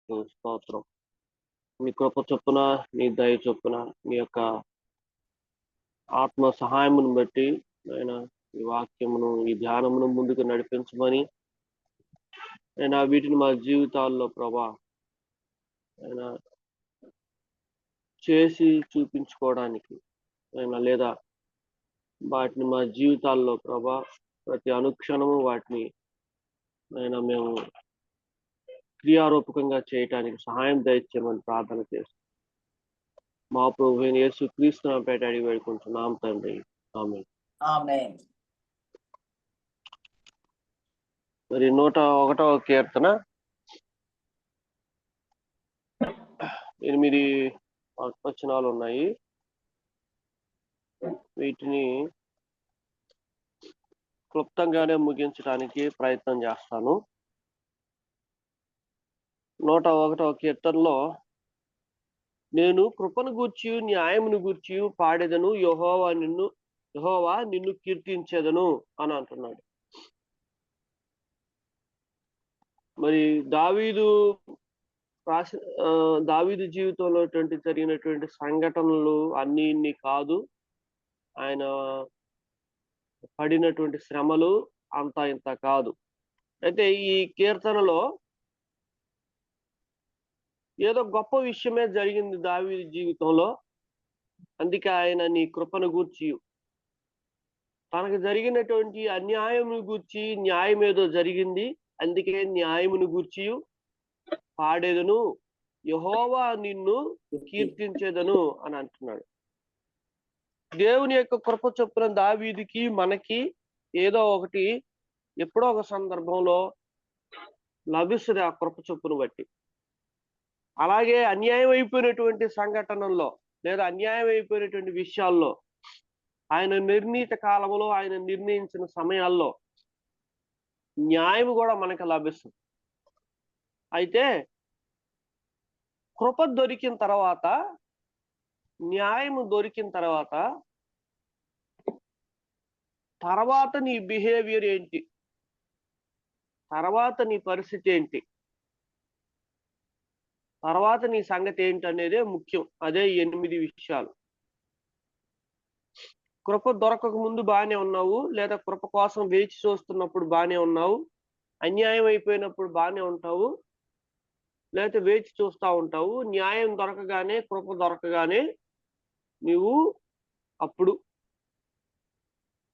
నీకు స్తోత్రం. నీ కృప చొప్పున, నీ దయ చొప్పున, నీ యొక్క ఆత్మ సహాయమును బట్టి ఆయన ఈ వాక్యమును, ఈ ధ్యానమును ముందుకు నడిపించమని ఆయన వీటిని మా జీవితాల్లో ప్రభా ఆయన చేసి చూపించుకోవడానికి ఆయన లేదా వాటిని మా జీవితాల్లో ప్రభా ప్రతి అనుక్షణము వాటిని ఆయన మేము క్రియారూపకంగా చేయటానికి సహాయం దయచేయమని ప్రార్థన చేస్తాం. మా ప్రభు అయిన యేసు క్రీస్తు పేట అడిగి వేడుకుంటున్నాం తండ్రి. ఆమేన్. ఆమేన్. మరి 101వ కీర్తన 8 వచనాలు ఉన్నాయి. వీటిని క్లుప్తంగానే ముగించడానికి ప్రయత్నం చేస్తాను. 101వ కీర్తనలో నేను కృపను గూర్చి న్యాయమును గూర్చి పాడేదను, యెహోవా నిన్ను కీర్తించేదను అని అంటున్నాడు. మరి దావీదు జీవితంలో జరిగినటువంటి సంఘటనలు అన్ని ఇన్ని కాదు. ఆయన పడినటువంటి శ్రమలు అంతా ఇంత కాదు. అయితే ఈ కీర్తనలో ఏదో గొప్ప విషయమే జరిగింది దావీదు జీవితంలో. అందుకే ఆయన నీ కృపను గూర్చి, తనకు జరిగినటువంటి అన్యాయమును గూర్చి న్యాయం ఏదో జరిగింది, అందుకే న్యాయమును గూర్చి పాడేదను, యెహోవా నిన్ను కీర్తించేదను అని అంటున్నాడు. దేవుని యొక్క కృప చొప్పున దావీదుకి మనకి ఏదో ఒకటి ఎప్పుడో ఒక సందర్భంలో లభిస్తుంది ఆ కృప చొప్పును బట్టి. అలాగే అన్యాయం అయిపోయినటువంటి సంఘటనల్లో లేదా అన్యాయం అయిపోయినటువంటి విషయాల్లో ఆయన నిర్ణీత కాలంలో ఆయన నిర్ణయించిన సమయాల్లో న్యాయం కూడా మనకు లభిస్తుంది. అయితే కృప దొరికిన తర్వాత, న్యాయము దొరికిన తర్వాత నీ బిహేవియర్ ఏంటి, తర్వాత నీ పరిస్థితి ఏంటి, తర్వాత నీ సంగతి ఏంటి అనేదే ముఖ్యం. అదే 8 విషయాలు. కృప దొరకక ముందు బాగానే ఉన్నావు, లేదా కృప కోసం వేచి చూస్తున్నప్పుడు బాగానే ఉన్నావు, అన్యాయం అయిపోయినప్పుడు బాగానే ఉంటావు, లేకపోతే వేచి చూస్తూ ఉంటావు. న్యాయం దొరకగానే, కృప దొరకగానే నువ్వు అప్పుడు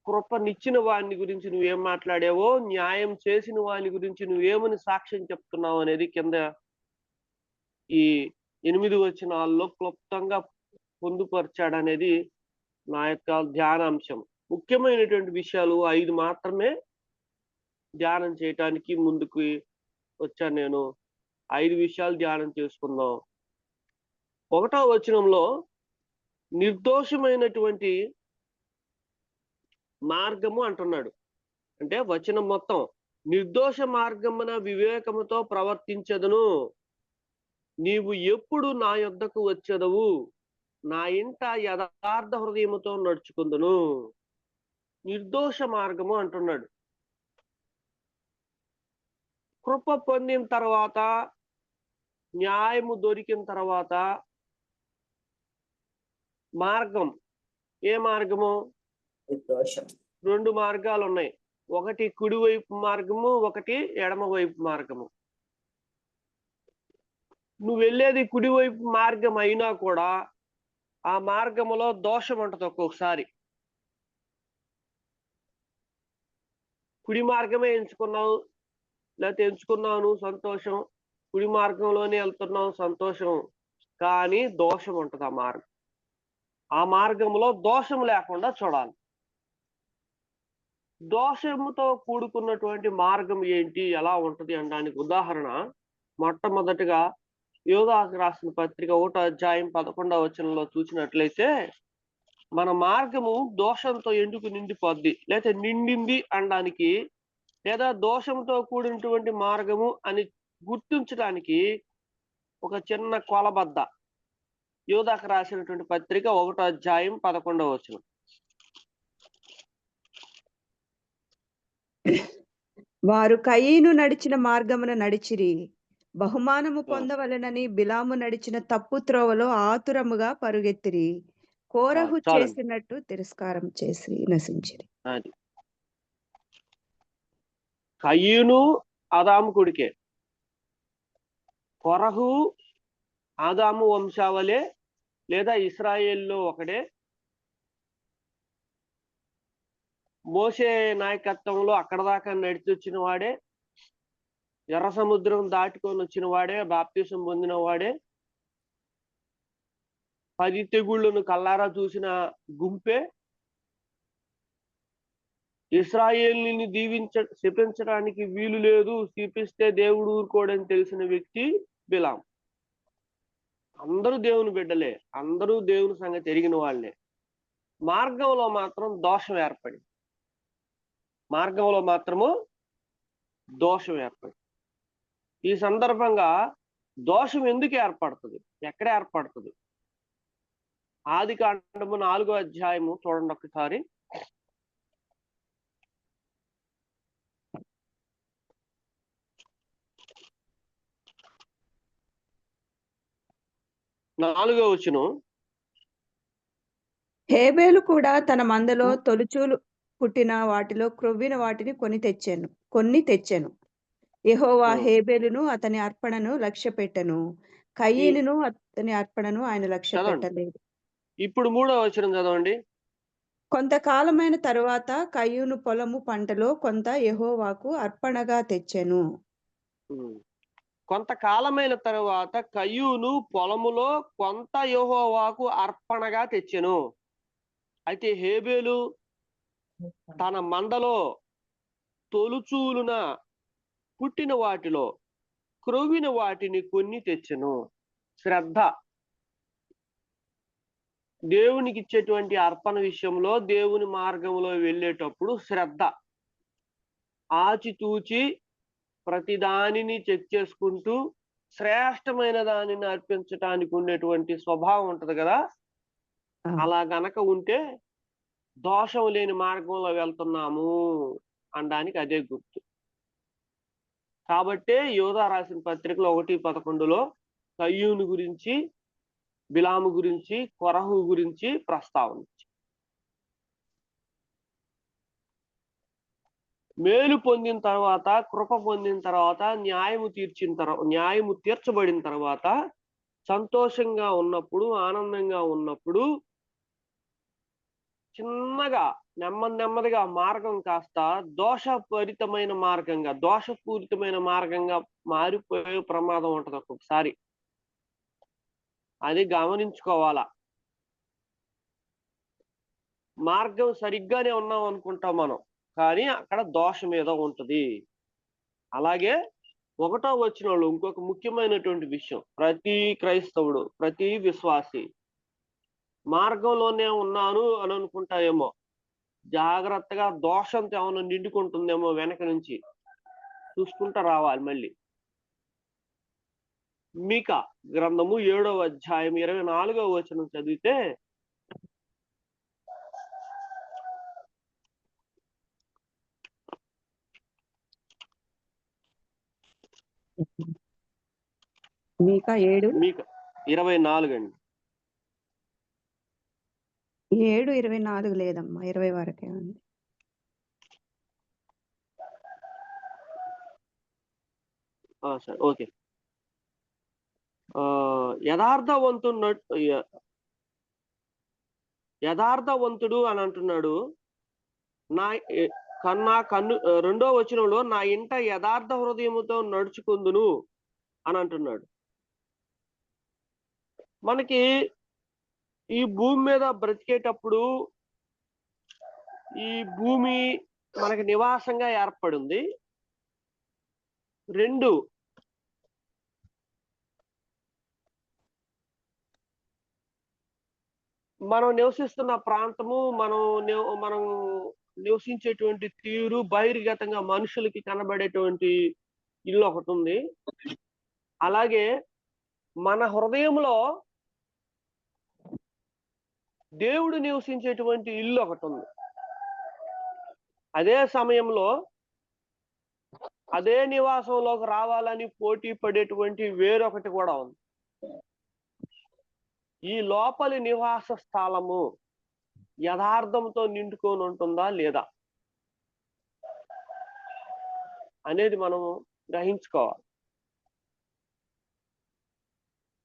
కృపనిచ్చిన వాని గురించి నువ్వేం మాట్లాడావో, న్యాయం చేసిన వాని గురించి నువ్వేమని సాక్ష్యం చెప్తున్నావు అనేది కింద ఈ 8 వచనాల్లో క్లుప్తంగా పొందుపరిచాడనేది నా యొక్క ధ్యానాంశం. ముఖ్యమైనటువంటి విషయాలు 5 మాత్రమే ధ్యానం చేయటానికి ముందుకు వచ్చాను నేను. 5 విషయాలు ధ్యానం చేసుకుందాం. 1వ వచనంలో నిర్దోషమైనటువంటి మార్గము అంటున్నాడు. అంటే వచనం మొత్తం నిర్దోష మార్గమున వివేకముతో ప్రవర్తించదును, నీవు ఎప్పుడు నా యొద్దకు వచ్చేదవు, నా ఇంట యథార్థ హృదయముతో నడుచుకుందును. నిర్దోష మార్గము అంటున్నాడు. కృప పొందిన తర్వాత, న్యాయము దొరికిన తర్వాత మార్గం, ఏ మార్గము? 2 మార్గాలు ఉన్నాయి. ఒకటి కుడివైపు మార్గము, ఒకటి ఎడమ వైపు మార్గము. నువ్వు వెళ్ళేది కుడివైపు మార్గం అయినా కూడా ఆ మార్గములో దోషం ఉంటుంది. ఒక్కొక్కసారి కుడి మార్గమే ఎంచుకున్నావు, లేకపోతే ఎంచుకున్నావు సంతోషం, కుడి మార్గంలోనే వెళ్తున్నావు సంతోషం, కానీ దోషం ఉంటుంది ఆ మార్గం. ఆ మార్గంలో దోషం లేకుండా చూడాలి. దోషముతో కూడుకున్నటువంటి మార్గం ఏంటి, ఎలా ఉంటది అనడానికి ఉదాహరణ మొట్టమొదటిగా యోధాకు రాసిన పత్రిక 1వ అధ్యాయం 11వ వచనంలో చూసినట్లయితే, మన మార్గము దోషంతో ఎందుకు నిండిపోద్ది, లేకపోతే నిండింది అనడానికి, లేదా దోషంతో కూడినటువంటి మార్గము అని గుర్తించడానికి ఒక చిన్న కొలబద్ద. యోధాకు రాసినటువంటి పత్రిక 1వ అధ్యాయం 11వ వచనం. వారు కయీను నడిచిన మార్గమున నడిచిరి, బహుమానము పొందవలెనని బిలాము నడిచిన తప్పు త్రోవలో ఆతురముగా పరుగెత్తిరి. కోరహు చాలండి. చేసినట్టు తిరస్కారం చేసి నశించిరి. అది కయ్యూను ఆదాము కొడుకే. కొరహు ఆదాము వంశావళే లేదా ఇస్రాయేల్లో ఒకడే. మోషే నాయకత్వంలో అక్కడ దాకా నడిచి వచ్చిన వాడే. ఎర్ర సముద్రం దాటుకొని వచ్చిన వాడే. బాప్తిసం పొందిన వాడే. 10 తెగుళ్లను కల్లారా చూసిన గుంపే. ఇశ్రాయేలుని శపించడానికి వీలు లేదు, శపిస్తే దేవుడు ఊరుకోడని తెలిసిన వ్యక్తి బిలాం. అందరూ దేవుని బిడ్డలే, అందరూ దేవుని సంగతి ఎరిగిన వాళ్ళే. మార్గంలో మాత్రం దోషం ఏర్పడింది. మార్గంలో మాత్రము దోషం ఏర్పడింది. ఈ సందర్భంగా దోషం ఎందుకు ఏర్పడుతుంది, ఎక్కడ ఏర్పడుతుంది? ఆదికాండము 4వ అధ్యాయము చూడండి ఒకసారి. నాలుగో వచనం. హేబేలు కూడా తన మందలో తొలుచూలు పుట్టిన వాటిలో క్రొవ్విన వాటిని కొన్ని తెచ్చెను. యెహోవా హేబేలును అతని అర్పణను లక్ష్యపెట్టెను. కయీనును అతని అర్పణను ఆయన లక్ష్య పెట్టలేదు. ఇప్పుడు 3వ వచనం చదవండి. కొంతకాలమైన తరువాత కయ్యూను పొలము పంటలో కొంత యెహోవాకు అర్పణగా తెచ్చెను. కొంతకాలమైన తరువాత కయ్యూను పొలములో కొంత యెహోవాకు అర్పణగా తెచ్చెను. అయితే హేబేలు తన మందలో తొలుచూలున పుట్టిన వాటిలో క్రొవ్విన వాటిని కొన్ని తెచ్చెను. శ్రద్ధ. దేవునికి ఇచ్చేటువంటి అర్పణ విషయంలో, దేవుని మార్గంలో వెళ్ళేటప్పుడు శ్రద్ధ. ఆచితూచి ప్రతి దానిని చెక్ చేసుకుంటూ శ్రేష్టమైన దానిని అర్పించటానికి ఉండేటువంటి స్వభావం ఉంటది కదా. అలా గనక ఉంటే దోషం లేని మార్గంలో వెళ్తున్నాము అనడానికి అదే గుర్తు. కాబట్టే యోధా రాసిన పత్రికలో 1:11లో కయ్యూను గురించి, బిలాము గురించి, కొరహు గురించి ప్రస్తావన. మేలు పొందిన తర్వాత, కృప పొందిన తర్వాత, న్యాయము తీర్చబడిన తర్వాత, సంతోషంగా ఉన్నప్పుడు, ఆనందంగా ఉన్నప్పుడు చిన్నగా నెమ్మదిగా మార్గం కాస్త దోషపూరితమైన మార్గంగా మారిపోయే ప్రమాదం ఉంటది ఒక్కొక్కసారి. అది గమనించుకోవాలా. మార్గం సరిగ్గానే ఉన్నాం అనుకుంటాం మనం, కానీ అక్కడ దోషం ఏదో ఉంటది. అలాగే 1వ వచనంలో ఇంకొక ముఖ్యమైనటువంటి విషయం. ప్రతి క్రైస్తవుడు, ప్రతి విశ్వాసి మార్గంలోనే ఉన్నాను అని అనుకుంటాయేమో, జాగ్రత్తగా దోషంతో ఏమైనా నిండుకుంటుందేమో వెనక నుంచి చూసుకుంటా రావాలి. మళ్ళీ మీకా గ్రంథము 7వ అధ్యాయం 24వ వచనం చదివితే, మీకా 24 అండి. 7:24 లేదమ్మా, 20 వరకే ఉంది. సరే, ఓకే. యథార్థవంతుడు అని అంటున్నాడు. కన్ను 2వ వచనంలో నా ఇంట యథార్థ హృదయముతో నడుచుకుందును అని అంటున్నాడు. మనకి ఈ భూమి మీద బ్రతికేటప్పుడు ఈ భూమి మనకి నివాసంగా ఏర్పడింది. 2, మనం నివసిస్తున్న ప్రాంతము, మనం నివసించేటువంటి తీరు, బహిర్గతంగా మనుషులకి కనబడేటువంటి ఇల్లు ఒకటి ఉంది. అలాగే మన హృదయంలో దేవుడు నివసించేటువంటి ఇల్లు ఒకటి ఉంది. అదే సమయంలో అదే నివాసంలోకి రావాలని పోటీ పడేటువంటి వేరొకటి కూడా ఉంది. ఈ లోపలి నివాస స్థలము యథార్థంతో నిండుకొని ఉంటుందా లేదా అనేది మనము గ్రహించుకోవాలి.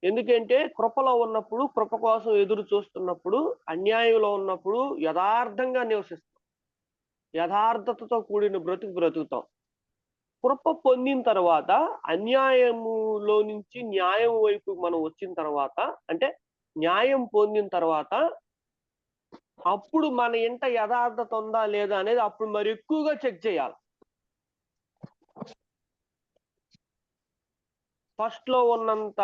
ఎందుకంటే కృపలో ఉన్నప్పుడు, కృప కోసం ఎదురు చూస్తున్నప్పుడు, అన్యాయంలో ఉన్నప్పుడు యథార్థంగా నివసిస్తాం. యథార్థతతో కూడిన బ్రతుకుతాం. కృప పొందిన తర్వాత అన్యాయములో నుంచి న్యాయం వైపు మనం వచ్చిన తర్వాత, అంటే న్యాయం పొందిన తర్వాత అప్పుడు మన ఇంట యథార్థత ఉందా లేదా అనేది అప్పుడు మరి ఎక్కువగా చెక్ చేయాలి. ఫస్ట్ లో ఉన్నంత,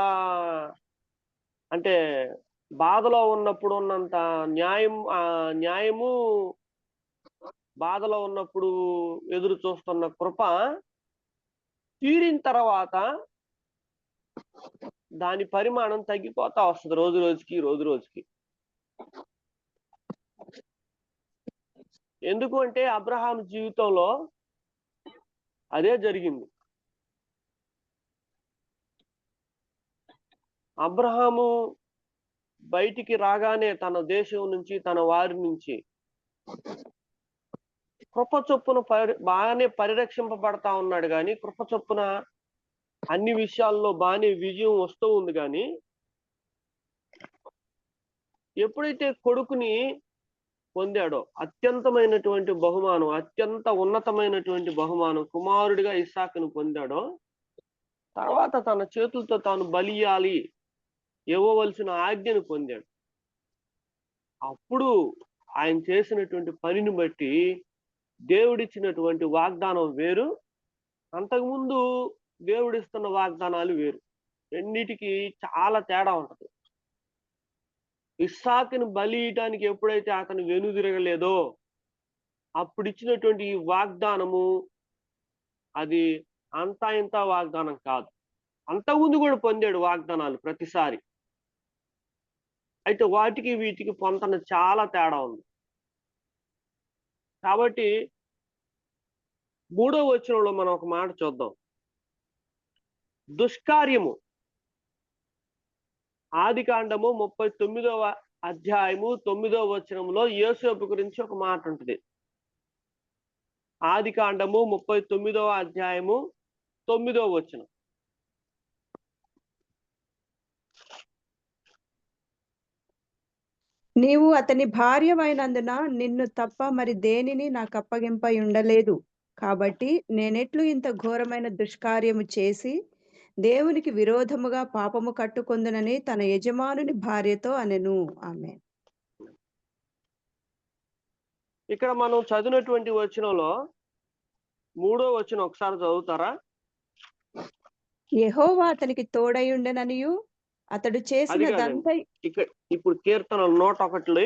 అంటే బాధలో ఉన్నప్పుడు ఉన్నంత న్యాయము బాధలో ఉన్నప్పుడు ఎదురు చూస్తున్న కృప తీరిన తర్వాత దాని పరిమాణం తగ్గిపోతా వస్తుంది రోజు రోజుకి. ఎందుకు అంటే అబ్రహాం జీవితంలో అదే జరిగింది. అబ్రహాము బయటికి రాగానే తన దేశం నుంచి, తన వారి నుంచి కృప చొప్పున బాగానే పరిరక్షింపబడతా ఉన్నాడు కానీ, కృప చొప్పున అన్ని విషయాల్లో బాగానే విజయం వస్తూ ఉంది. కానీ ఎప్పుడైతే కొడుకుని పొందాడో అత్యంత ఉన్నతమైనటువంటి బహుమానం కుమారుడిగా ఇస్సాకును పొందాడో, తర్వాత తన చేతులతో తాను బలియాలి ఇవ్వవలసిన ఆజ్ఞను పొందాడు. అప్పుడు ఆయన చేసినటువంటి పనిని బట్టి దేవుడిచ్చినటువంటి వాగ్దానం వేరు, అంతకుముందు దేవుడిస్తున్న వాగ్దానాలు వేరు. రెండిటికి చాలా తేడా ఉంటది. ఇస్సాకుని బలి ఇయటానికి ఎప్పుడైతే అతను వెనుదిరగలేదో అప్పుడు ఇచ్చినటువంటి ఈ వాగ్దానము అది అంతా ఇంత వాగ్దానం కాదు. అంతకుముందు కూడా పొందాడు వాగ్దానాలు ప్రతిసారి. అయితే వాటికి వీటికి పొంతన చాలా తేడా ఉంది. కాబట్టి 3వ వచనంలో మనం ఒక మాట చూద్దాం. దుష్కార్యము, ఆదికాండము 39వ అధ్యాయము 9వ వచనంలో యోసేపు గురించి ఒక మాట ఉంటుంది. ఆదికాండము 39వ అధ్యాయము 9వ వచనం. నీవు అతని భార్యవైనందున నిన్ను తప్ప మరి దేనిని నాకు అప్పగింపై ఉండలేదు. కాబట్టి నేనెట్లు ఇంత ఘోరమైన దుష్కార్యము చేసి దేవునికి విరోధముగా పాపము కట్టుకొందునని తన యజమానుని భార్యతో అనెను. ఆమేన్. ఇక్కడ మనం చదివినటువంటి వచనంలో 3వ వచనం ఒకసారి చదువుతారా? యెహోవా అతనికి తోడై ఉండెననియు అతడు అది చేసినదంతా కాదండి. ఇక్కడ ఇప్పుడు కీర్తనలు 101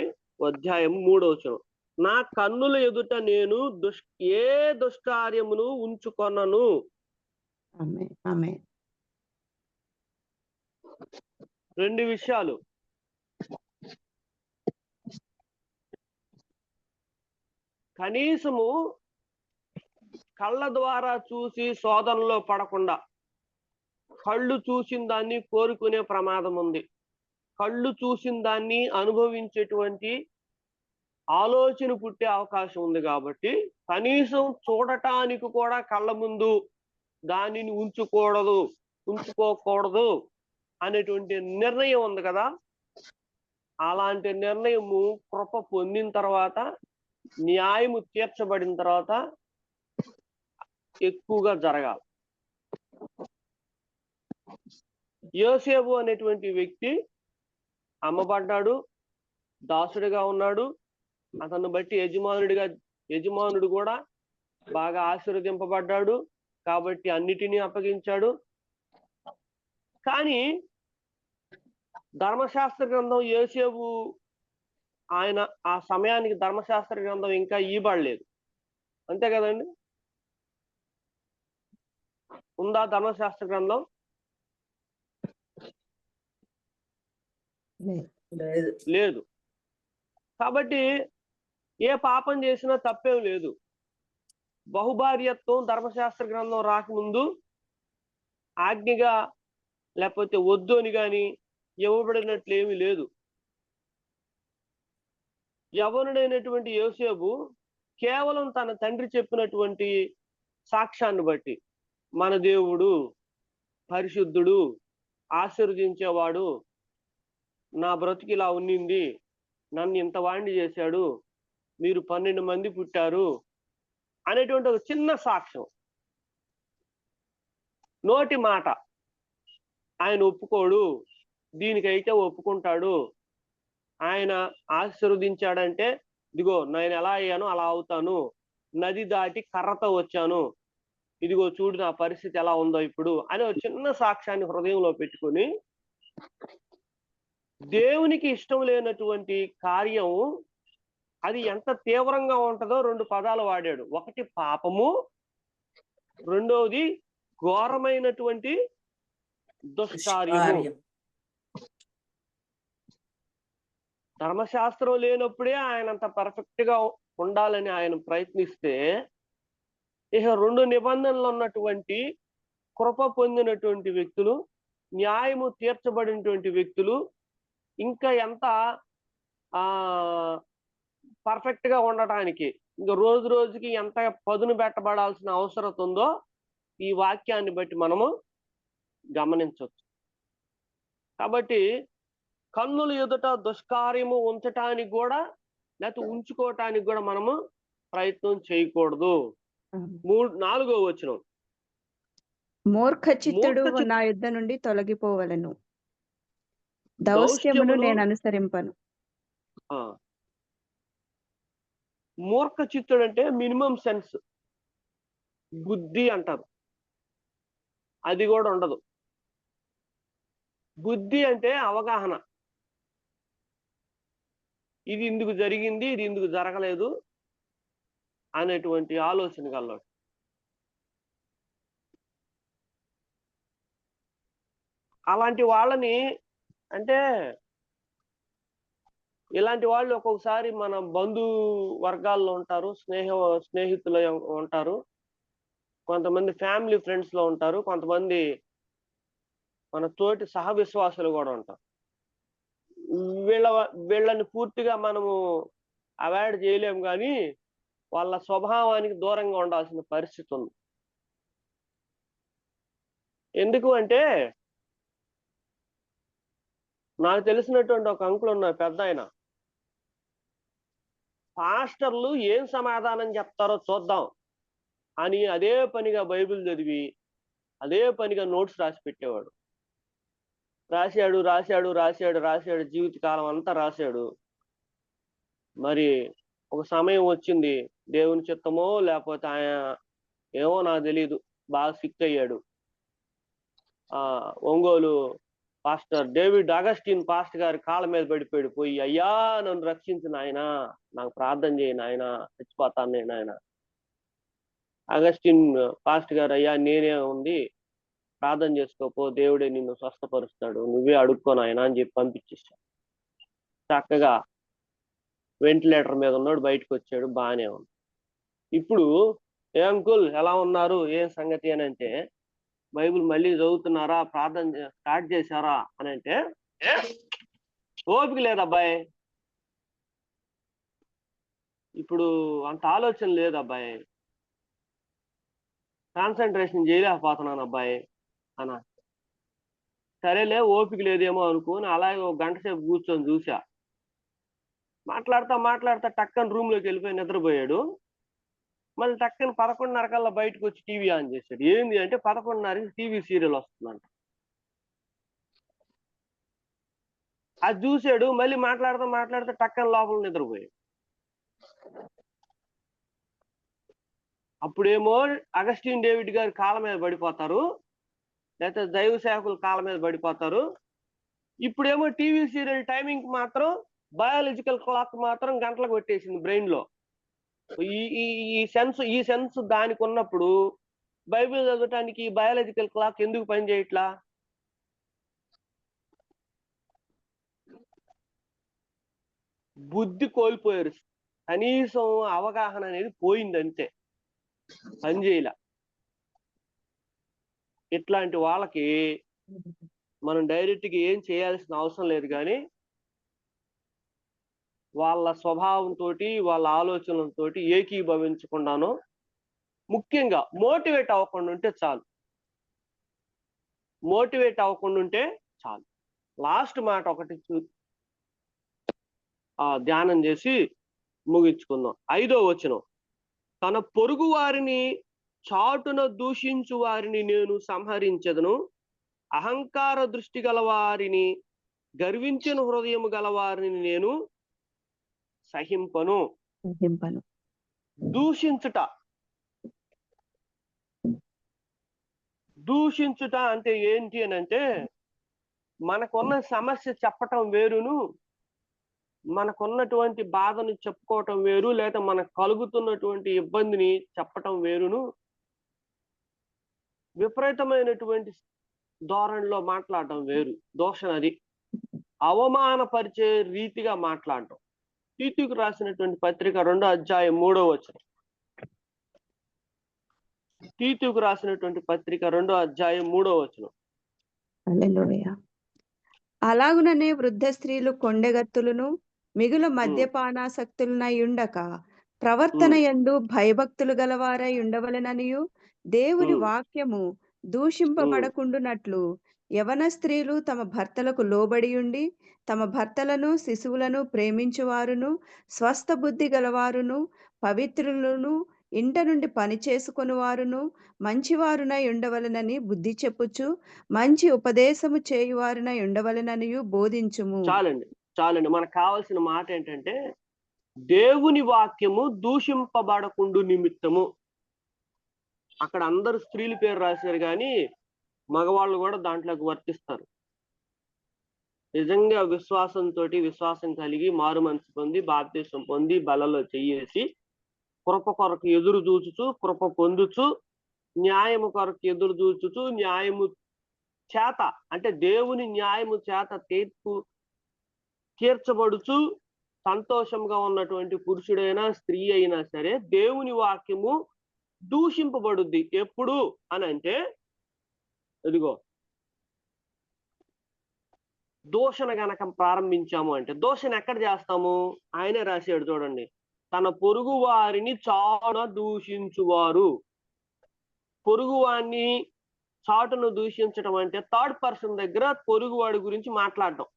అధ్యాయం 3వ వచనం. నా కన్నుల ఎదుట నేను ఏ దుష్కార్యమును ఉంచుకొనను. ఆమేన్. ఆమేన్. 2 విషయాలు. కనీసము కళ్ళ ద్వారా చూసి శోధనలో పడకుండా కళ్ళు చూసిన దాన్ని కోరుకునే ప్రమాదం ఉంది. కళ్ళు చూసిన దాన్ని అనుభవించేటువంటి ఆలోచన పుట్టే అవకాశం ఉంది. కాబట్టి కనీసం చూడటానికి కూడా కళ్ళ ముందు దానిని ఉంచుకోకూడదు అనేటువంటి నిర్ణయం ఉంది కదా. అలాంటి నిర్ణయము కృప పొందిన తర్వాత, న్యాయము తీర్చబడిన తర్వాత ఎక్కువగా జరగాలి. యోసేపు అనేటువంటి వ్యక్తి అమ్మబడ్డాడు, దాసుడిగా ఉన్నాడు. అతన్ని బట్టి యజమానుడు కూడా బాగా ఆశీర్వదింపబడ్డాడు. కాబట్టి అన్నిటినీ అప్పగించాడు. కానీ ధర్మశాస్త్ర గ్రంథం యోసేపు ఆయన ఆ సమయానికి ధర్మశాస్త్ర గ్రంథం ఇంకా ఇవ్వబడలేదు. అంతే కదండి? ఉందా ధర్మశాస్త్ర గ్రంథం? లేదు. కాబట్టి ఏ పాపం చేసినా తప్పేం లేదు. బహుభార్యత్వం ధర్మశాస్త్ర గ్రంథం రాకముందు ఆజ్ఞగా లేకపోతే వద్దు అని గాని ఇవ్వబడినట్లు ఏమీ లేదు. యవనుడైనటువంటి యోసేపు కేవలం తన తండ్రి చెప్పినటువంటి సాక్ష్యాన్ని బట్టి మన దేవుడు పరిశుద్ధుడు, ఆశీర్వదించేవాడు, నా బ్రతుకు ఇలా ఉన్నింది, నన్ను ఇంత వాణ్ణి చేశాడు, మీరు 12 మంది పుట్టారు అనేటువంటి ఒక చిన్న సాక్ష్యం, నోటి మాట. ఆయన ఒప్పుకోడు, దీనికైతే ఒప్పుకుంటాడు. ఆయన ఆశీర్వదించాడంటే ఇదిగో నేను ఎలా అయ్యానో అలా అవుతాను, నది దాటి కర్రతో వచ్చాను, ఇదిగో చూడు నా పరిస్థితి ఎలా ఉందో ఇప్పుడు అనే ఒక చిన్న సాక్ష్యాన్ని హృదయంలో పెట్టుకొని దేవునికి ఇష్టం లేనటువంటి కార్యం అది ఎంత తీవ్రంగా ఉంటుందో 2 పదాలు వాడాడు. ఒకటి పాపము, రెండవది ఘోరమైనటువంటి దుష్కార్యము. దుష్కార్యం. ధర్మశాస్త్రం లేనప్పుడే ఆయన అంత పర్ఫెక్ట్ గా ఉండాలని ఆయన ప్రయత్నిస్తే, ఇక 2 నిబంధనలు ఉన్నటువంటి కృప పొందినటువంటి వ్యక్తులు, న్యాయము తీర్చబడినటువంటి వ్యక్తులు ఇంకా ఎంత పర్ఫెక్ట్ గా ఉండటానికి ఇంకా రోజు రోజుకి ఎంత పదును పెట్టబడాల్సిన అవసరం ఉందో ఈ వాక్యాన్ని బట్టి మనము గమనించవచ్చు. కాబట్టి కన్నుల ఎదుట దుష్కార్యము ఉంచటానికి కూడా లేకపోతే ఉంచుకోవటానికి కూడా మనము ప్రయత్నం చేయకూడదు. 4వ వచనం, మూర్ఖ చిత్తుడు నా యుద్ధ నుండి తొలగిపోవలను, దౌష్ట్యమును నేను అనుసరింపను. మూర్ఖ చిత్తుడు అంటే మినిమం సెన్స్, బుద్ధి అంటారు, అది కూడా ఉండదు. బుద్ధి అంటే అవగాహన, ఇది ఇందుకు జరిగింది, ఇది ఇందుకు జరగలేదు అనేటువంటి ఆలోచన కలవాడు. అలాంటి వాళ్ళని అంటే ఇలాంటి వాళ్ళు ఒక్కొక్కసారి మన బంధు వర్గాల్లో ఉంటారు, స్నేహితులు ఉంటారు, కొంతమంది ఫ్యామిలీ ఫ్రెండ్స్ లో ఉంటారు, కొంతమంది మన తోటి సహ విశ్వాసులు కూడా ఉంటారు. వీళ్ళని పూర్తిగా మనము అవాయిడ్ చేయలేము, కానీ వాళ్ళ స్వభావానికి దూరంగా ఉండాల్సిన పరిస్థితి ఉంది. ఎందుకు అంటే నాకు తెలిసినటువంటి ఒక అంకుల్ ఉన్నారు, పెద్ద ఆయన. పాస్టర్లు ఏం సమాధానం చెప్తారో చూద్దాం అని అదే పనిగా బైబిల్ చదివి అదే పనిగా నోట్స్ రాసి పెట్టేవాడు. రాశాడు రాశాడు రాశాడు రాశాడు జీవితకాలం అంతా రాశాడు. మరి ఒక సమయం వచ్చింది, దేవుని చిత్తమో లేకపోతే ఆయన ఏమో నాకు తెలియదు, బాగా సిక్ అయ్యాడు. Ongole pastor David Augustine pastor గారి కాళ్ళ మీద పడిపోయాడు. పోయి, అయ్యా నన్ను రక్షించు నాయన, నాకు ప్రార్థన చేయి నాయన, చచ్చిపోతాను నేను ఆయన. అగస్టిన్ పాస్టర్ గారు, అయ్యా నేనే ఉంది, ప్రార్థన చేసుకోపో, దేవుడే నిన్ను స్వస్థపరుస్తాడు, నువ్వే అడుక్కోను ఆయన అని చెప్పి పంపించేశాడు. చక్కగా వెంటిలేటర్ మీద ఉన్నాడు, బయటకు వచ్చాడు, బాగానే ఉంది. ఇప్పుడు ఏ అంకుల్ ఎలా ఉన్నారు, ఏం సంగతి అని అంటే, బైబిల్ మళ్ళీ చదువుతున్నారా, ప్రార్థన స్టార్ట్ చేశారా అని అంటే, ఓపిక లేదు అబ్బాయి, ఇప్పుడు అంత ఆలోచన లేదు అబ్బాయి, కాన్సన్ట్రేషన్ చేయలేకపోతున్నాను అబ్బాయి అన్న. సరేలే ఓపిక లేదేమో అనుకుని అలాగే ఒక గంట సేపు కూర్చొని చూసా. మాట్లాడుతా మాట్లాడుతా టక్కని రూమ్ లోకి వెళ్ళిపోయి నిద్రపోయాడు. మళ్ళీ టక్కని 11:30 కల్లా బయటకు వచ్చి టీవీ ఆన్ చేశాడు. ఏంది అంటే 11:30కి టీవీ సీరియల్ వస్తుందంట. అది చూశాడు, మళ్ళీ మాట్లాడుతూ మాట్లాడుతూ టక్కని లోపల నిద్రపోయాడు. అప్పుడేమో అగస్టిన్ డేవిడ్ గారి కాళ్ళ మీద పడిపోతారు, లేకపోతే దైవ సేవకుల కాళ్ళ మీద పడిపోతారు. ఇప్పుడేమో టీవీ సీరియల్ టైమింగ్ మాత్రం బయాలజికల్ క్లాక్ మాత్రం గంటలకు పెట్టేసింది బ్రెయిన్ లో. ఈ సెన్స్ దానికి ఉన్నప్పుడు బైబిల్ చదవటానికి బయాలజికల్ క్లాక్ ఎందుకు పనిచేయట్లా? బుద్ధి కోల్పోయారు, కనీసం అవగాహన అనేది పోయింది అంతే. పనిచేయలే. ఇట్లాంటి వాళ్ళకి మనం డైరెక్ట్గా ఏం చేయాల్సిన అవసరం లేదు, కానీ వాళ్ళ స్వభావంతో వాళ్ళ ఆలోచనలతో ఏకీభవించకుండాను ముఖ్యంగా మోటివేట్ అవ్వకుండా ఉంటే చాలు. మోటివేట్ అవ్వకుండా ఉంటే చాలు. లాస్ట్ మాట ఒకటి ధ్యానం చేసి ముగించుకుందాం. 5వ వచనం, తన పొరుగు వారిని చాటున దూషించు వారిని నేను సంహరించెదను, అహంకార దృష్టి గల వారిని, గర్వించిన హృదయము గల వారిని నేను సహింపను. దూషించుట దూషించుట అంటే ఏంటి అని అంటే, మనకున్న సమస్య చెప్పటం వేరును, మనకున్నటువంటి బాధను చెప్పుకోవటం వేరు, లేదా మనకు కలుగుతున్నటువంటి ఇబ్బందిని చెప్పటం వేరును, విపరీతమైనటువంటి ధోరణిలో మాట్లాడటం వేరు. దూషణ అది అవమానపరిచే రీతిగా మాట్లాడటం. తీతుకు రాసినటువంటి పత్రిక 2వ అధ్యాయం 3వ వచనం. తీతుకు రాసినటువంటి పత్రిక 2వ అధ్యాయం 3వ వచనం. హల్లెలూయా. అలాగుననే వృద్ధ స్త్రీలు కొండెగత్తులను మిగులు మద్యపానాసక్తులనై ఉండక ప్రవర్తన యందు భయభక్తులు గలవారై ఉండవలెననియు, దేవుని వాక్యము దూషింపబడకుండునట్లు యవన స్త్రీలు తమ భర్తలకు లోబడి ఉండి తమ భర్తలను శిశువులను ప్రేమించువారును, స్వస్థ బుద్ధి గలవారును, పవిత్రులను, ఇంట నుండి పని చేసుకొని వారును, మంచివారునై ఉండవలెనని బుద్ధి చెప్పుచు మంచి ఉపదేశము చేయువారునై ఉండవలెననియు బోధించుము. చాలండి. మనకు కావాల్సిన మాట ఏంటంటే, దేవుని వాక్యము దూషింపబడకుండు నిమిత్తము. అక్కడ అందరు స్త్రీల పేరు రాశారు, కానీ మగవాళ్ళు కూడా దాంట్లోకి వర్తిస్తారు. నిజంగా విశ్వాసం కలిగి మారు మనసు పొంది బాప్తిసం పొంది బలలో చెయ్యేసి కృప కొరకు ఎదురు చూచుచు, కృప పొందుచు, న్యాయము కొరకు ఎదురు చూచుచు, న్యాయము చేత అంటే దేవుని న్యాయము చేత తీర్చబడుచు సంతోషంగా ఉన్నటువంటి పురుషుడైనా స్త్రీ అయినా సరే దేవుని వాక్యము దూషింపబడుద్ది. ఎప్పుడు అని అంటే, ఇదిగో దూషణ గనక ప్రారంభించాము అంటే, దూషణ ఎక్కడ చేస్తాము? ఆయనే రాశాడు చూడండి, తన పొరుగు వారిని చాటున దూషించువారు. పొరుగువాడిని చాటును దూషించడం అంటే థర్డ్ పర్సన్ దగ్గర పొరుగువాడి గురించి మాట్లాడటం,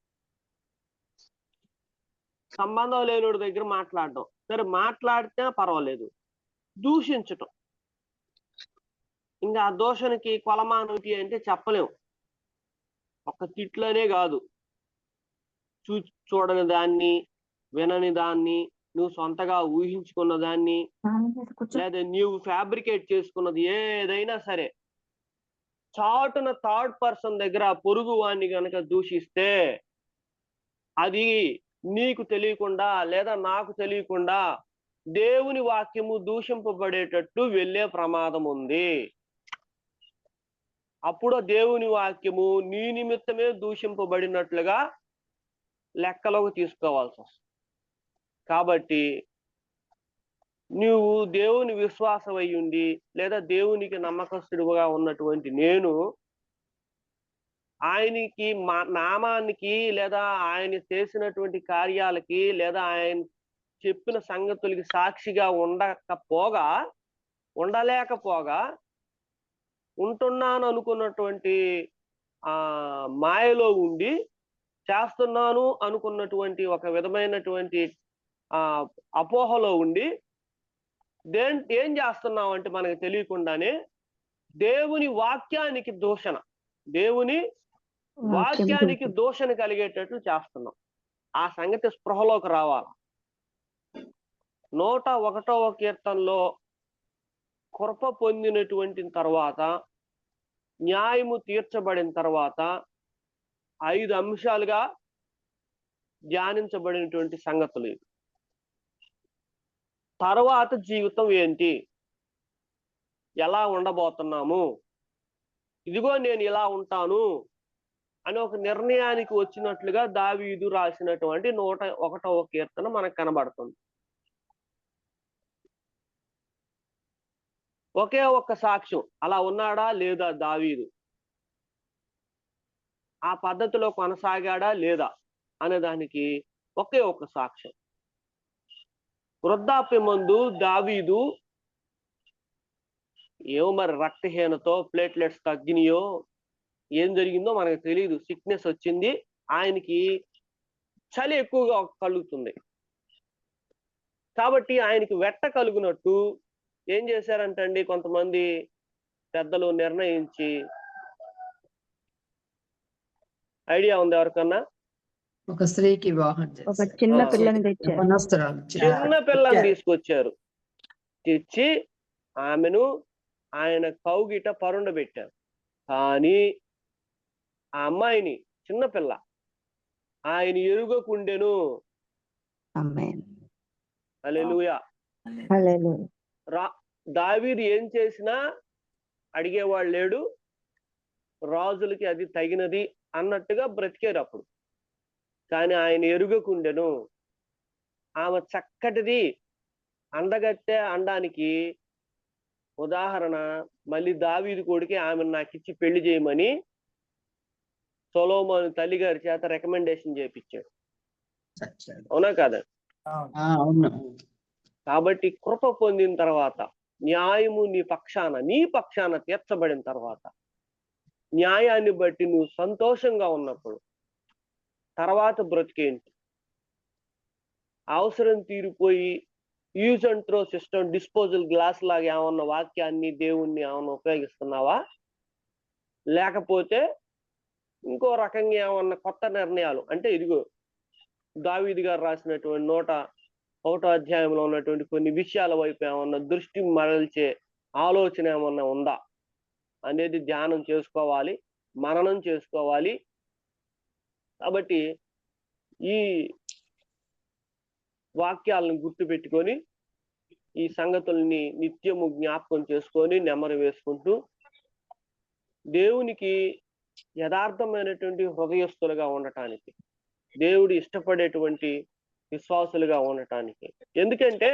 సంబంధం లేనివాడి దగ్గర మాట్లాడటం. సరే, మాట్లాడితే పర్వాలేదు, దూషించటం ఇంకా ఆ దూషణకి కొలమానటి అంటే చెప్పలేము. ఒక్క తిట్లనే కాదు, చూడని దాన్ని, వినని దాన్ని, నువ్వు సొంతగా ఊహించుకున్న దాన్ని, లేదా నువ్వు ఫ్యాబ్రికేట్ చేసుకున్నది ఏదైనా సరే చాటున థర్డ్ పర్సన్ దగ్గర పొరుగు వాడిని గనక దూషిస్తే అది నీకు తెలియకుండా లేదా నాకు తెలియకుండా దేవుని వాక్యము దూషింపబడేటట్టు వెళ్ళే ప్రమాదం ఉంది. అప్పుడు దేవుని వాక్యము నీ నిమిత్తమే దూషింపబడినట్లుగా లెక్కలోకి తీసుకోవాల్సి వస్తుంది. కాబట్టి నువ్వు దేవుని విశ్వాసమై ఉండి లేదా దేవునికి నమ్మకస్తుడిగా ఉన్నటువంటి నేను ఆయనకి నామానికి లేదా ఆయన చేసినటువంటి కార్యాలకి లేదా ఆయన చెప్పిన సంగతులకి సాక్షిగా ఉండలేకపోగా ఉంటున్నాను అనుకున్నటువంటి మాయలో ఉండి చేస్తున్నాను అనుకున్నటువంటి ఒక విధమైనటువంటి అపోహలో ఉండి ఏం చేస్తున్నావు అంటే మనకు తెలియకుండానే దేవుని వాక్యానికి దూషణ, దేవుని వాక్యానికి దూషణ కలిగేటట్లు చేస్తున్నాం. ఆ సంగతి స్పృహలోకి రావాలి. 101వ కీర్తనలో కృప పొందినటువంటి తర్వాత, న్యాయము తీర్చబడిన తర్వాత 5 అంశాలుగా ధ్యానించబడినటువంటి సంగతులు. తర్వాత జీవితం ఏంటి, ఎలా ఉండబోతున్నాము, ఇదిగో నేను ఇలా ఉంటాను అని ఒక నిర్ణయానికి వచ్చినట్లుగా దావీదు రాసినటువంటి 101వ కీర్తన మనకు కనబడుతుంది. ఒకే ఒక్క సాక్ష్యం, అలా ఉన్నాడా లేదా దావీదు, ఆ పద్ధతిలో కొనసాగాడా లేదా అనే దానికి ఒకే ఒక్క సాక్ష్యం. వృద్ధాప్యమందు దావీదు ఏమో మరి రక్తహీనతో ప్లేట్లెట్స్ తగ్గినాయో ఏం జరిగిందో మనకు తెలియదు. సిక్నెస్ వచ్చింది, ఆయనకి చలి ఎక్కువగా కలుగుతుంది. కాబట్టి ఆయనకి వెట్ట కలుగునట్టు ఏం చేశారంటండి కొంతమంది పెద్దలు నిర్ణయించి, ఐడియా ఉంది ఎవరికన్నా? ఒక స్త్రీకి వివాహం ఒక చేశారు. చిన్న ఆ. పిల్లని తెచ్చారు. యవనస్తురాలు చిన్న పిల్లని తీసుకొచ్చారు, తెచ్చి ఆమెను ఆయన కౌగిట పరుండబెట్టారు. కానీ ఆ అమ్మాయిని, చిన్నపిల్ల, ఆయన ఎరుగకుండెను. ఆమేన్. హల్లెలూయా. హల్లెలూయా. దావీదు ఏం చేసినా అడిగేవాడు లేడు, రాజులకి అది తగినది అన్నట్టుగా బ్రతికారు అప్పుడు. కానీ ఆయన ఎరుగకుండెను. ఆమె చక్కటిది, అందగత్తె అనడానికి ఉదాహరణ మళ్ళీ దావీదు కొడుకి ఆమెను నాకిచ్చి పెళ్లి చేయమని సొలొమోను తల్లిగారి చేత రికమెండేషన్ చేపించాడు. అవునా కాదా? అవును. కాబట్టి కృప పొందిన తర్వాత, న్యాయము నీ పక్షాన తీర్చబడిన తర్వాత, న్యాయాన్ని బట్టి నువ్వు సంతోషంగా ఉన్నప్పుడు తర్వాత బ్రతికేంటి? అవసరం తీరిపోయి use and throw system, disposal glass లాగా ఏమన్నా వాక్యాన్ని, దేవుణ్ణి ఏమన్నా ఉపయోగిస్తున్నావా? లేకపోతే ఇంకో రకంగా ఏమన్నా కొత్త నిర్ణయాలు, అంటే ఇదిగో దావీదు గారు రాసినటువంటి 101వ అధ్యాయంలో ఉన్నటువంటి కొన్ని విషయాల వైపు ఏమన్నా దృష్టి మరల్చే ఆలోచన ఏమన్నా ఉందా అనేది ధ్యానం చేసుకోవాలి, మననం చేసుకోవాలి. కాబట్టి ఈ వాక్యాలను గుర్తుపెట్టుకొని, ఈ సంగతుల్ని నిత్యము జ్ఞాపకం చేసుకొని నెమరు వేసుకుంటూ దేవునికి యథార్థమైనటువంటి హృదయస్తులుగా ఉండటానికి, దేవుడు ఇష్టపడేటువంటి విశ్వాసులుగా ఉండటానికి. ఎందుకంటే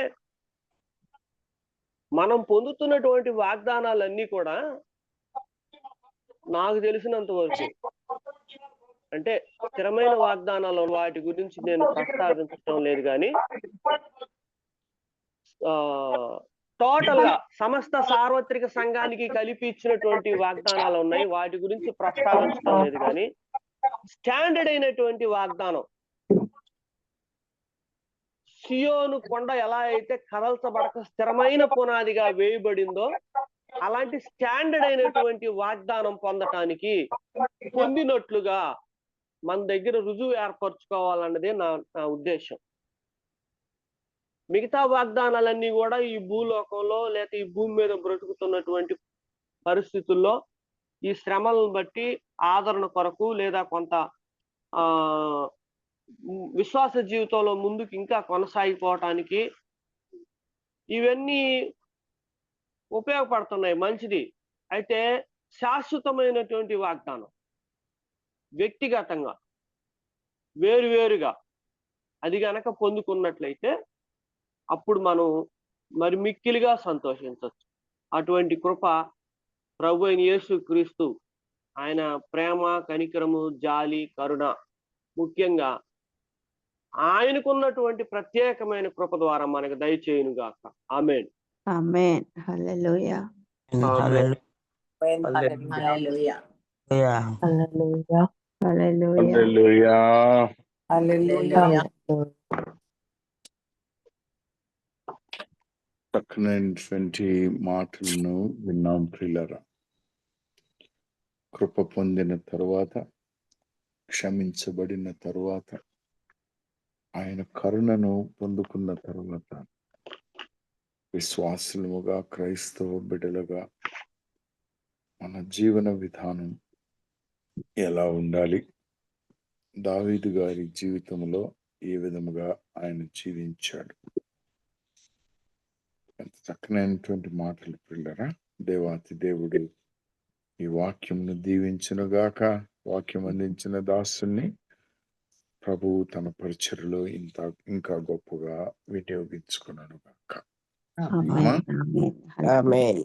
మనం పొందుతున్నటువంటి వాగ్దానాలన్నీ కూడా నాకు తెలిసినంత వరకు, అంటే స్థిరమైన వాగ్దానాలు వాటి గురించి నేను ప్రస్తావించడం లేదు, కానీ టోటల్ గా సమస్త సార్వత్రిక సంఘానికి కలిపి ఇచ్చినటువంటి వాగ్దానాలు ఉన్నాయి, వాటి గురించి ప్రస్తావించడం లేదు. కానీ స్టాండర్డ్ అయినటువంటి వాగ్దానం, సియోను కొండ ఎలా అయితే కదల్చబడక స్థిరమైన పునాదిగా వేయబడిందో, అలాంటి స్టాండర్డ్ అయినటువంటి వాగ్దానం పొందినట్లుగా మన దగ్గర రుజువు ఏర్పరచుకోవాలన్నదే నా ఉద్దేశం. మిగతా వాగ్దానాలన్నీ కూడా ఈ భూలోకంలో లేక ఈ భూమి మీద బ్రతుకుతున్నటువంటి పరిస్థితుల్లో ఈ శ్రమలను బట్టి ఆదరణ కొరకు లేదా కొంత విశ్వాస జీవితంలో ముందుకు ఇంకా కొనసాగిపోవటానికి ఇవన్నీ ఉపయోగపడుతున్నాయి, మంచిది. అయితే శాశ్వతమైనటువంటి వాగ్దానం వ్యక్తిగతంగా వేరువేరుగా అది గనక పొందుకున్నట్లయితే అప్పుడు మనం మరి మిక్కిలిగా సంతోషించవచ్చు. అటువంటి కృప ప్రభు అయిన యేసుక్రీస్తు ఆయన ప్రేమ, కనికరము, జాలి, కరుణ, ముఖ్యంగా ఆయనకున్నటువంటి ప్రత్యేకమైన కృప ద్వారా మనకు దయచేయును గాక. ఆమేన్. ఆమేన్. హల్లెలూయా. ఆమేన్. హల్లెలూయా. హల్లెలూయా. హల్లెలూయా. హల్లెలూయా. హల్లెలూయా. చక్కనైనటువంటి మాటలను విన్నాం ప్రియులారా. కృప పొందిన తరువాత, క్షమించబడిన తరువాత, ఆయన కరుణను పొందుకున్న తరువాత విశ్వాసులుగా, క్రైస్తవ బిడ్డలుగా మన జీవన విధానం ఎలా ఉండాలి, దావీదు గారి జీవితంలో ఏ విధముగా ఆయన జీవించాడు. ఎంత చక్కనైనటువంటి మాటలు పిల్లరా. దేవాతి దేవుడు ఈ వాక్యంను దీవించునుగాక. వాక్యం అందించిన దాసుని ప్రభువు తన పరిచర్యలో ఇంకా గొప్పగా వినియోగించుకున్నాను గాక. ఆమేన్. ఆమేన్. ఆమేన్.